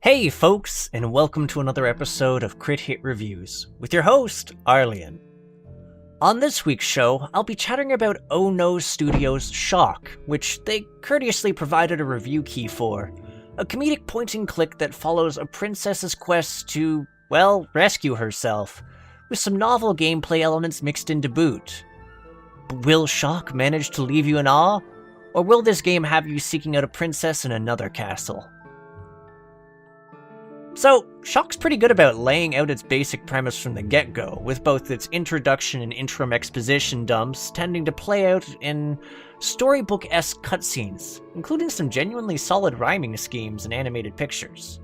Hey folks, and welcome to another episode of Hit Reviews, with your host, Arlyeon. On this week's show, I'll be chatting about Ohnoo Studios' Tsioque, which they courteously provided a review key for, a comedic point-and-click that follows a princess's quest to, well, rescue herself, with some novel gameplay elements mixed in to boot. But will Tsioque manage to leave you in awe, or will this game have you seeking out a princess in another castle? So, Tsioque's pretty good about laying out its basic premise from the get-go, with both its introduction and interim exposition dumps tending to play out in storybook-esque cutscenes, including some genuinely solid rhyming schemes and animated pictures.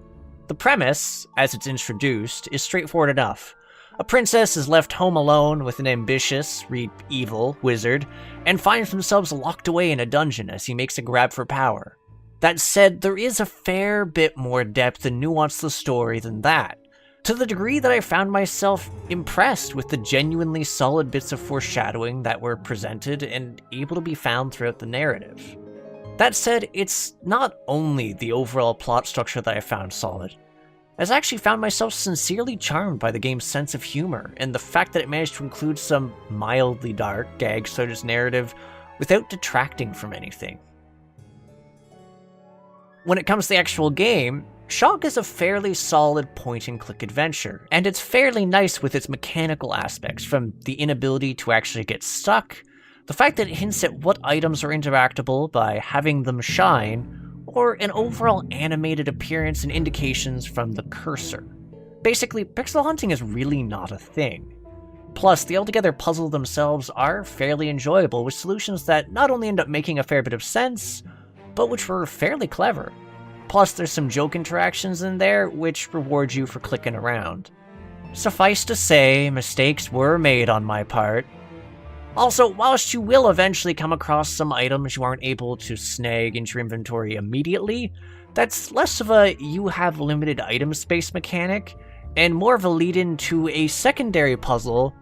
The premise, as it's introduced, is straightforward enough. A princess is left home alone with an ambitious, read evil, wizard, and finds themselves locked away in a dungeon as he makes a grab for power. That said, there is a fair bit more depth and nuance to the story than that, to the degree that I found myself impressed with the genuinely solid bits of foreshadowing that were presented and able to be found throughout the narrative. That said, it's not only the overall plot structure that I found solid. I actually found myself sincerely charmed by the game's sense of humor, and the fact that it managed to include some mildly dark gags throughout its narrative without detracting from anything. When it comes to the actual game, Tsioque is a fairly solid point-and-click adventure, and it's fairly nice with its mechanical aspects, from the inability to actually get stuck, the fact that it hints at what items are interactable by having them shine, or an overall animated appearance and indications from the cursor. Basically, pixel hunting is really not a thing. Plus, the altogether puzzles themselves are fairly enjoyable, with solutions that not only end up making a fair bit of sense, but which were fairly clever. Plus, there's some joke interactions in there, which reward you for clicking around. Suffice to say, mistakes were made on my part. Also, whilst you will eventually come across some items you aren't able to snag into your inventory immediately, that's less of a you have limited item space mechanic, and more of a lead-in to a secondary puzzle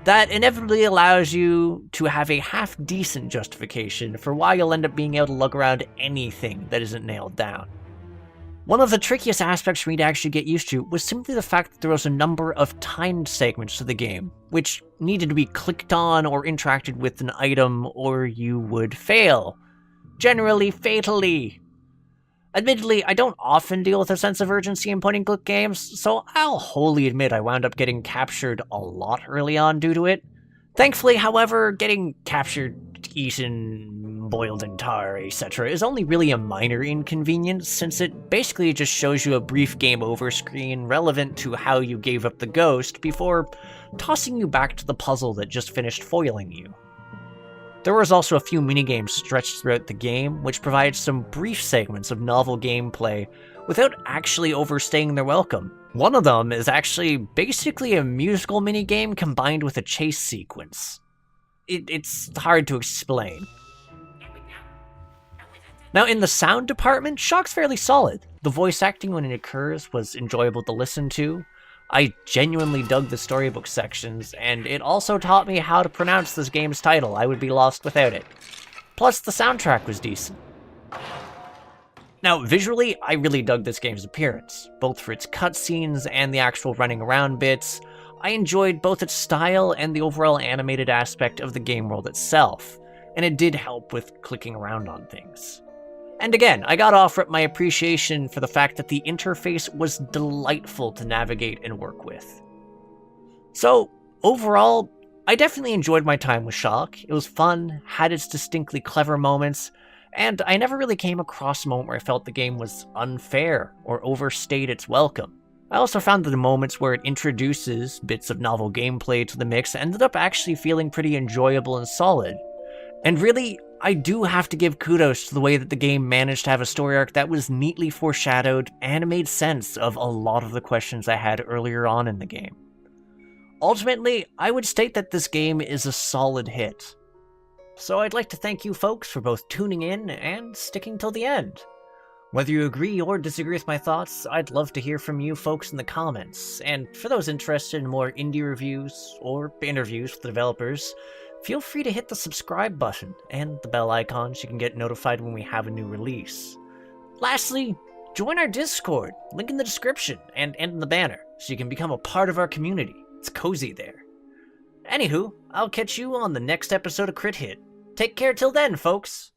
that inevitably allows you to have a half-decent justification for why you'll end up being able to lug around anything that isn't nailed down. One of the trickiest aspects for me to actually get used to was simply the fact that there was a number of timed segments to the game, which needed to be clicked on or interacted with an item or you would fail. Generally fatally. Admittedly, I don't often deal with a sense of urgency in point-and-click games, so I'll wholly admit I wound up getting captured a lot early on due to it. Thankfully, however, getting captured, eaten, boiled in tar, etc. is only really a minor inconvenience, since it basically just shows you a brief game over screen relevant to how you gave up the ghost before tossing you back to the puzzle that just finished foiling you. There was also a few minigames stretched throughout the game, which provided some brief segments of novel gameplay without actually overstaying their welcome. One of them is actually basically a musical minigame combined with a chase sequence. It's hard to explain. Now, in the sound department, Tsioque's fairly solid. The voice acting when it occurs was enjoyable to listen to. I genuinely dug the storybook sections, and it also taught me how to pronounce this game's title. I would be lost without it. Plus, the soundtrack was decent. Now, visually, I really dug this game's appearance, both for its cutscenes and the actual running around bits. I enjoyed both its style and the overall animated aspect of the game world itself, and it did help with clicking around on things. And again, I got off my appreciation for the fact that the interface was delightful to navigate and work with. So, overall, I definitely enjoyed my time with Tsioque. It was fun, had its distinctly clever moments, and I never really came across a moment where I felt the game was unfair or overstayed its welcome. I also found that the moments where it introduces bits of novel gameplay to the mix ended up actually feeling pretty enjoyable and solid. And really, I do have to give kudos to the way that the game managed to have a story arc that was neatly foreshadowed and made sense of a lot of the questions I had earlier on in the game. Ultimately, I would state that this game is a solid hit. So I'd like to thank you folks for both tuning in and sticking till the end. Whether you agree or disagree with my thoughts, I'd love to hear from you folks in the comments, and for those interested in more indie reviews or interviews with the developers, feel free to hit the subscribe button and the bell icon so you can get notified when we have a new release. Lastly, Join our Discord, link in the description and in the banner, so you can become a part of our community. It's cozy there. Anywho, I'll catch you on the next episode of Crit Hit. Take care till then, folks!